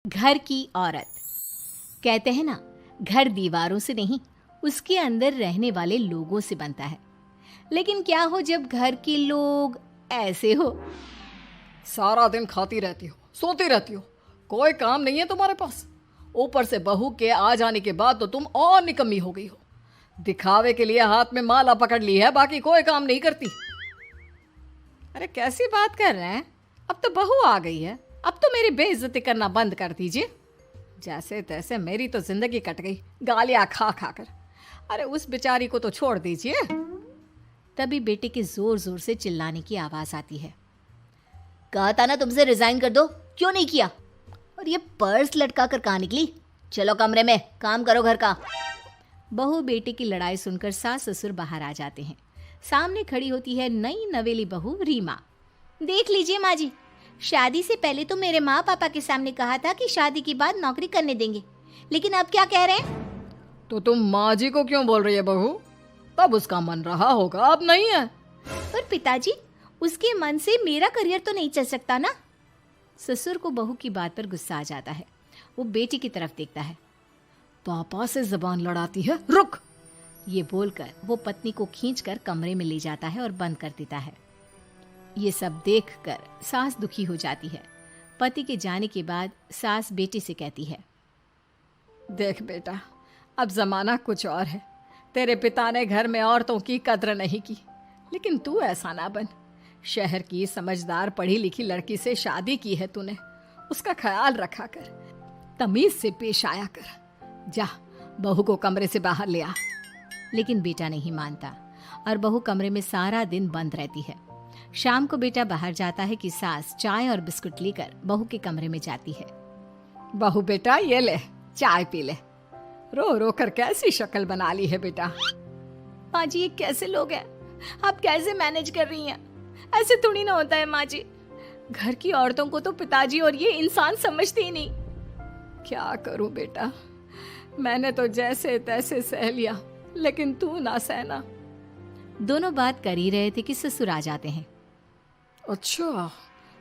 घर की औरत। कहते हैं ना, घर दीवारों से नहीं, उसके अंदर रहने वाले लोगों से बनता है। लेकिन क्या हो जब घर के लोग ऐसे हो? सारा दिन खाती रहती हो, सोती रहती हो, कोई काम नहीं है तुम्हारे पास। ऊपर से बहू के आ जाने के बाद तो तुम और निकम्मी हो गई हो। दिखावे के लिए हाथ में माला पकड़ ली है, बाकी कोई काम नहीं करती। अरे कैसी बात कर रहे हैं? अब तो बहू आ गई है, अब तो मेरी बेइज्जती करना बंद कर दीजिए। जैसे तैसे मेरी तो जिंदगी कट गई, गालियां खा खा कर। अरे उस बेचारी को तो छोड़ दीजिए। तभी बेटे के जोर जोर से चिल्लाने की आवाज आती है। कहा था ना तुमसे रिजाइन कर दो, क्यों नहीं किया? और ये पर्स लटका कर कहाँ निकली? चलो कमरे में, काम करो घर का। बहू बेटे की लड़ाई सुनकर सास ससुर बाहर आ जाते हैं। सामने खड़ी होती है नई नवेली बहू रीमा। देख लीजिए माँ जी, शादी से पहले तो मेरे माँ पापा के सामने कहा था कि शादी के बाद नौकरी करने देंगे, लेकिन अब क्या कह रहे हैं? तो तुम माँ जी को क्यों बोल रही है बहू? तब उसका मन रहा होगा, अब नहीं है। पर पिताजी, उसके मन से मेरा करियर तो नहीं चल सकता ना। ससुर को बहू की बात पर गुस्सा आ जाता है। वो बेटी की तरफ देखता है। पापा से जबान लड़ाती है, रुक। ये बोलकर वो पत्नी को खींचकर कमरे में ले जाता है और बंद कर देता है। ये सब देखकर सास दुखी हो जाती है। पति के जाने के बाद सास बेटी से कहती है, देख बेटा, अब जमाना कुछ और है। तेरे पिता ने घर में औरतों की कद्र नहीं की, लेकिन तू ऐसा ना बन। शहर की समझदार पढ़ी लिखी लड़की से शादी की है तूने, उसका ख्याल रखा कर, तमीज से पेश आया कर। जा, बहू को कमरे से बाहर ले आ। लेकिन बेटा नहीं मानता और बहू कमरे में सारा दिन बंद रहती है। शाम को बेटा बाहर जाता है कि सास चाय और बिस्कुट लेकर बहू के कमरे में जाती है। बहू बेटा ये ले, चाय पी ले। रो रो कर कैसी शक्ल बना ली है बेटा। माँ जी, ये कैसे लोग हैं? आप कैसे मैनेज कर रही हैं? ऐसे थोड़ी ना होता है माँ जी। घर की औरतों को तो पिताजी और ये इंसान समझते ही नहीं। क्या करूं बेटा, मैंने तो जैसे तैसे सह लिया, लेकिन तू ना सहना। दोनों बात कर ही रहे थे कि ससुर आ जाते हैं। अच्छा,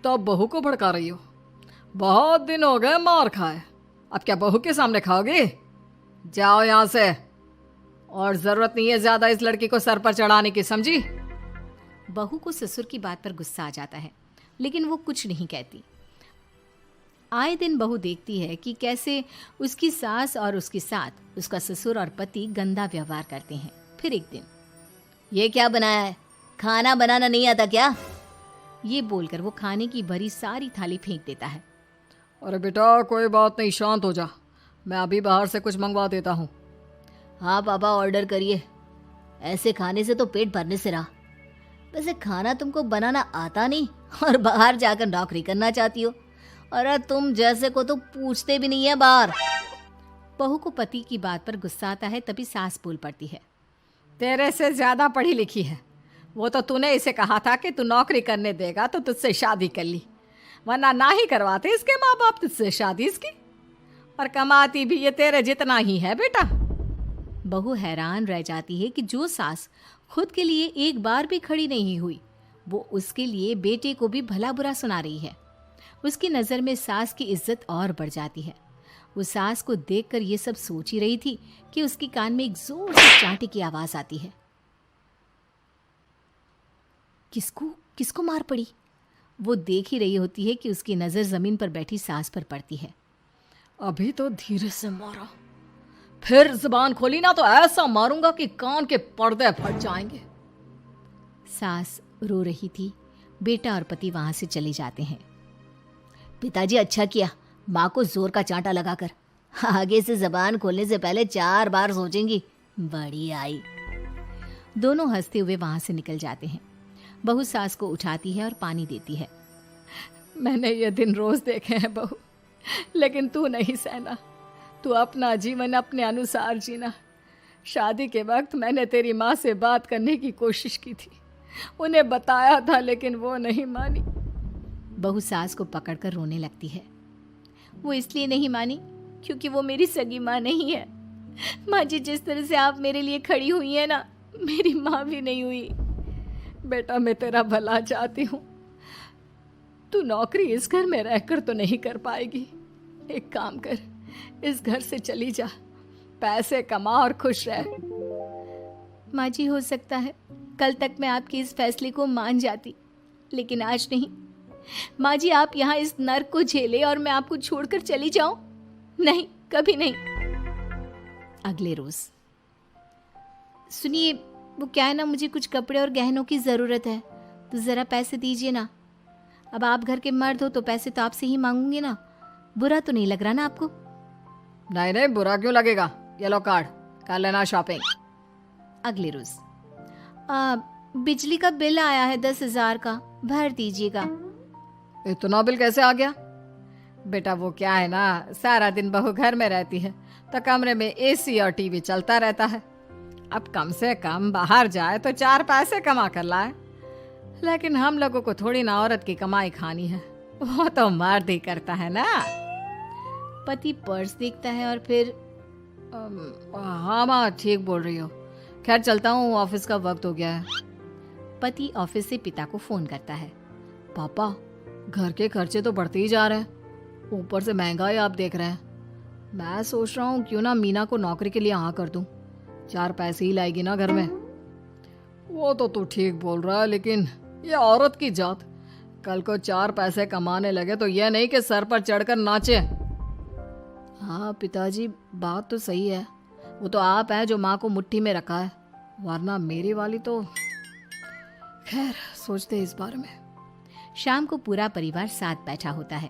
तो अब बहू को भड़का रही हो? बहुत दिन हो गए मार खाए, अब क्या बहू के सामने खाओगे? जाओ यहां से, और जरूरत नहीं है ज्यादा इस लड़की को सर पर चढ़ाने की, समझी? बहू को ससुर की बात पर गुस्सा आ जाता है, लेकिन वो कुछ नहीं कहती। आए दिन बहू देखती है कि कैसे उसकी सास और उसके साथ उसका ससुर और पति गंदा व्यवहार करते हैं। फिर एक दिन, ये क्या बनाया है? खाना बनाना नहीं आता क्या? ये बोलकर वो खाने की भरी सारी थाली फेंक देता है। अरे बेटा कोई बात नहीं, शांत हो जा, मैं अभी बाहर से कुछ मंगवा देता हूँ। हाँ पापा, ऑर्डर करिए। ऐसे खाने से तो पेट भरने से रहा। वैसे खाना तुमको बनाना आता नहीं और बाहर जाकर नौकरी करना चाहती हो। अरे तुम जैसे को तो पूछते भी नहीं है बाहर। बहू को पति की बात पर गुस्सा आता है, तभी सास बोल पड़ती है। तेरे से ज्यादा पढ़ी लिखी है, वो तो तूने इसे कहा था कि तू नौकरी करने देगा तो तुझसे शादी कर ली, वरना ना ही करवाते इसके माँ बाप तुझसे शादी इसकी। और कमाती भी ये तेरे जितना ही है बेटा। बहू हैरान रह जाती है कि जो सास खुद के लिए एक बार भी खड़ी नहीं हुई, वो उसके लिए बेटे को भी भला बुरा सुना रही है। उसकी नज़र में सास की इज्जत और बढ़ जाती है। वो सास को देखकर ये सब सोच ही रही थी कि उसके कान में एक जोर से चांटे की आवाज आती है। किसको किसको मार पड़ी? वो देख ही रही होती है कि उसकी नज़र जमीन पर बैठी सास पर पड़ती है। अभी तो धीरे से मारा, फिर जुबान खोली ना तो ऐसा मारूंगा कि कान के पर्दे फट जाएंगे। सास रो रही थी। बेटा और पति वहां से चले जाते हैं। पिताजी अच्छा किया माँ को जोर का चांटा लगाकर, आगे से जबान खोलने से पहले 4 बार सोचेंगी। बड़ी आई। दोनों हंसते हुए वहां से निकल जाते हैं। बहू सास को उठाती है और पानी देती है। मैंने ये दिन रोज देखे हैं बहू, लेकिन तू नहीं सहना। तू अपना जीवन अपने अनुसार जीना। शादी के वक्त मैंने तेरी माँ से बात करने की कोशिश की थी, उन्हें बताया था, लेकिन वो नहीं मानी। बहू सास को पकड़कर रोने लगती है। वो इसलिए नहीं मानी क्योंकि वो मेरी सगी माँ नहीं है। माँ जी, जिस तरह से आप मेरे लिए खड़ी हुई है ना, मेरी माँ भी नहीं हुई। बेटा मैं तेरा भला चाहती हूँ, तू नौकरी इस घर में रहकर तो नहीं कर पाएगी, एक काम कर, इस घर से चली जा, पैसे कमा और खुश रह। माँ जी, हो सकता है कल तक मैं आपके इस फैसले को मान जाती, लेकिन आज नहीं। माँ जी, आप यहाँ इस नर्क को झेले और मैं आपको छोड़कर चली जाऊं? नहीं, कभी नहीं। अगले रोज, सुनिए, वो क्या है ना, मुझे कुछ कपड़े और गहनों की ज़रूरत है, तो ज़रा पैसे दीजिए ना। अब आप घर के मर्द हो तो पैसे तो आपसे ही मांगूंगी ना। बुरा तो नहीं लग रहा ना आपको? नहीं नहीं, बुरा क्यों लगेगा, ये लो कार्ड, कर लेना शॉपिंग। अगले रोज, बिजली का बिल आया है 10,000 का, भर दीजिएगा। इतना बिल कैसे आ गया? बेटा वो क्या है ना, सारा दिन बहू घर में रहती है तो कमरे में एसी और टीवी चलता रहता है। अब कम से कम बाहर जाए तो 4 पैसे कमा कर लाए, लेकिन हम लोगों को थोड़ी ना औरत की कमाई खानी है, वो तो मर्द ही करता है ना। पति पर्स देखता है और फिर हाँ माँ, ठीक बोल रही हो, खैर चलता हूँ, ऑफिस का वक्त हो गया है। पति ऑफिस से पिता को फोन करता है। पापा, घर के खर्चे तो बढ़ते ही जा रहे हैं, ऊपर से महंगाई आप देख रहे हैं। मैं सोच रहा हूँ क्यों ना मीना को नौकरी के लिए हाँ कर दूं, 4 पैसे ही लाएगी ना घर में। वो तो तू ठीक बोल रहा है, लेकिन ये औरत की जात, कल को 4 पैसे कमाने लगे तो यह नहीं कि सर पर चढ़कर नाचे। हाँ पिताजी, बात तो सही है, वो तो आप हैं जो माँ को मुट्ठी में रखा है, वरना मेरी वाली तो। खैर, सोचते इस बारे में। शाम को पूरा परिवार साथ बैठा होता है।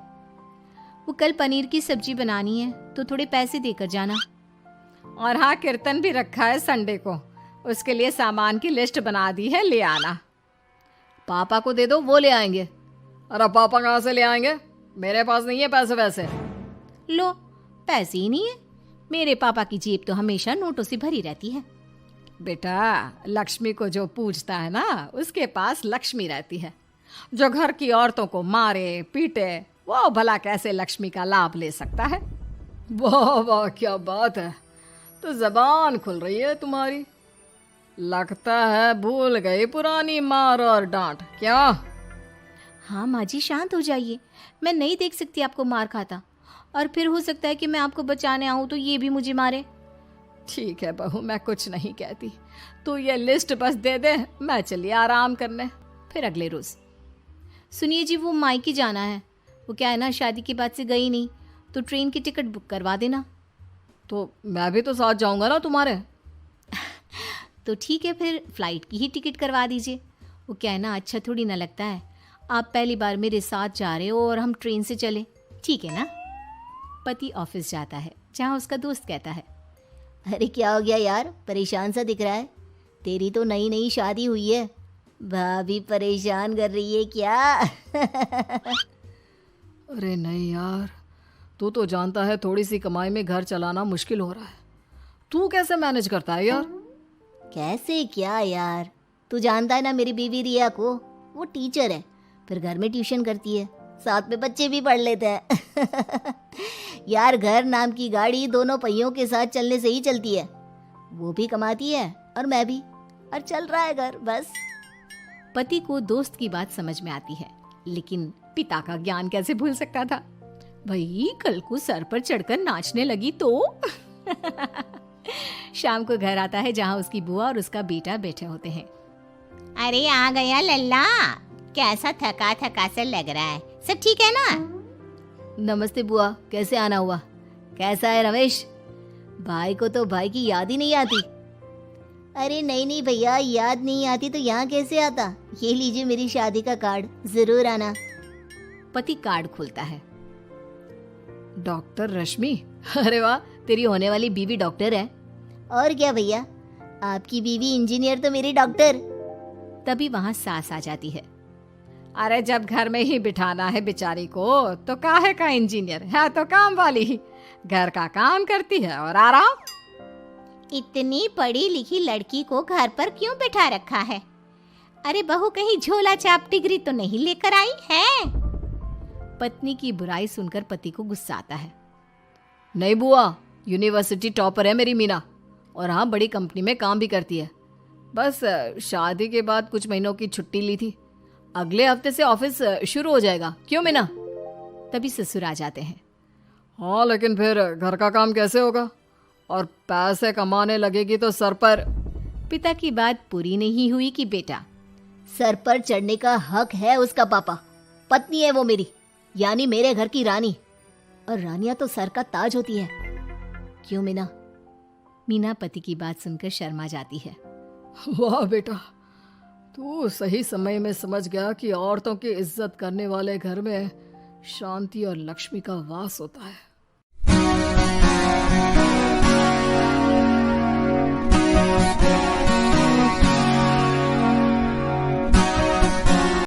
वो कल पनीर की सब्जी बनानी है तो थोड़े पैसे देकर जाना। और हाँ, कीर्तन भी रखा है संडे को, उसके लिए सामान की लिस्ट बना दी है, ले आना। पापा को दे दो, वो ले आएंगे। अरे पापा कहाँ से ले आएंगे, मेरे पास नहीं है पैसे वैसे। लो, पैसे ही नहीं है? मेरे पापा की जेब तो हमेशा नोटों से भरी रहती है। बेटा, लक्ष्मी को जो पूजता है ना, उसके पास लक्ष्मी रहती है। जो घर की औरतों को मारे पीटे, वो भला कैसे लक्ष्मी का लाभ ले सकता है? वाह वाह, क्या बात है, तो जबान खुल रही है तुम्हारी। लगता है भूल गई पुरानी मार और डांट, क्या? हाँ माँ जी, शांत हो जाइए, मैं नहीं देख सकती आपको मार खाता, और फिर हो सकता है कि मैं आपको बचाने आऊँ तो ये भी मुझे मारे। ठीक है बहू, मैं कुछ नहीं कहती, तू ये लिस्ट बस दे दे, मैं चलिए आराम करने। फिर अगले रोज, सुनिए जी, वो मायके जाना है, वो क्या है ना, शादी के बाद से गई नहीं, तो ट्रेन की टिकट बुक करवा देना। तो मैं भी तो साथ जाऊंगा ना तुम्हारे। तो ठीक है, फिर फ्लाइट की ही टिकट करवा दीजिए। वो क्या है ना, अच्छा थोड़ी ना लगता है, आप पहली बार मेरे साथ जा रहे हो और हम ट्रेन से चले, ठीक है ना? पति ऑफिस जाता है, जहाँ उसका दोस्त कहता है, अरे क्या हो गया यार, परेशान सा दिख रहा है, तेरी तो नई नई शादी हुई है, भाभी परेशान कर रही है क्या? अरे नहीं यार, तू तो जानता है थोड़ी सी कमाई में घर चलाना मुश्किल हो रहा है, तू कैसे मैनेज करता है यार? कैसे क्या यार, तू जानता है ना मेरी बीवी रिया को, वो टीचर है, फिर घर में ट्यूशन करती है, साथ में बच्चे भी पढ़ लेते हैं। यार, घर नाम की गाड़ी दोनों पहियों के साथ चलने से ही चलती है, वो भी कमाती है और मैं भी, और चल रहा है घर बस। पति को दोस्त की बात समझ में आती है, लेकिन पिता का ज्ञान कैसे भूल सकता था? भाई, कल को सर पर चढ़कर नाचने लगी तो। शाम को घर आता है, जहाँ उसकी बुआ और उसका बेटा बैठे होते हैं। अरे आ गया लल्ला, कैसा थका थका सा लग रहा है, सब ठीक है ना? नमस्ते बुआ, कैसे आना हुआ? कैसा है रमेश? भाई को तो भाई की याद ही नहीं आती। अरे नहीं नहीं भैया, याद नहीं आती तो यहाँ कैसे आता, ये लीजिए मेरी शादी का कार्ड, जरूर आना। पति कार्ड खोलता है। डॉक्टर रश्मि, अरे वाह, तेरी होने वाली बीवी डॉक्टर है। और क्या भैया, आपकी बीवी इंजीनियर तो मेरी डॉक्टर। तभी वहाँ सास आ जाती है। अरे जब घर में ही बिठाना है बेचारी को, तो काहे का इंजीनियर है, तो काम वाली ही, घर का काम करती है और आराम। इतनी पढ़ी लिखी लड़की को घर पर क्यों बिठा रखा है? अरे बहू कहीं झोला छाप डिग्री तो नहीं लेकर आई है? पत्नी की बुराई सुनकर पति को गुस्सा आता है। नहीं बुआ, यूनिवर्सिटी टॉपर है मेरी मीना, और हाँ, बड़ी कंपनी में काम भी करती है। बस शादी के बाद कुछ महीनों की छुट्टी ली थी, अगले हफ्ते से ऑफिस शुरू हो जाएगा। क्यों मीना? तभी ससुर आ जाते हैं। हाँ, लेकिन फिर घर का काम कैसे होगा? और पैसे कमाने लगेगी तो सर पर। पिता की बात पूरी नहीं हुई कि बेटा, सर पर चढ़ने का हक है उसका पापा। पत्नी है वो मेरी, यानी मेरे घर की रानी। और रानियां तो सर का ताज होती है। क्यों मीना? मीना पति की बात सुनकर शर्मा जाती है। वाह बेटा, तू सही समय में समझ गया कि औरतों की इज्जत करने वाले घर में शांति और लक्ष्मी का वास होता है।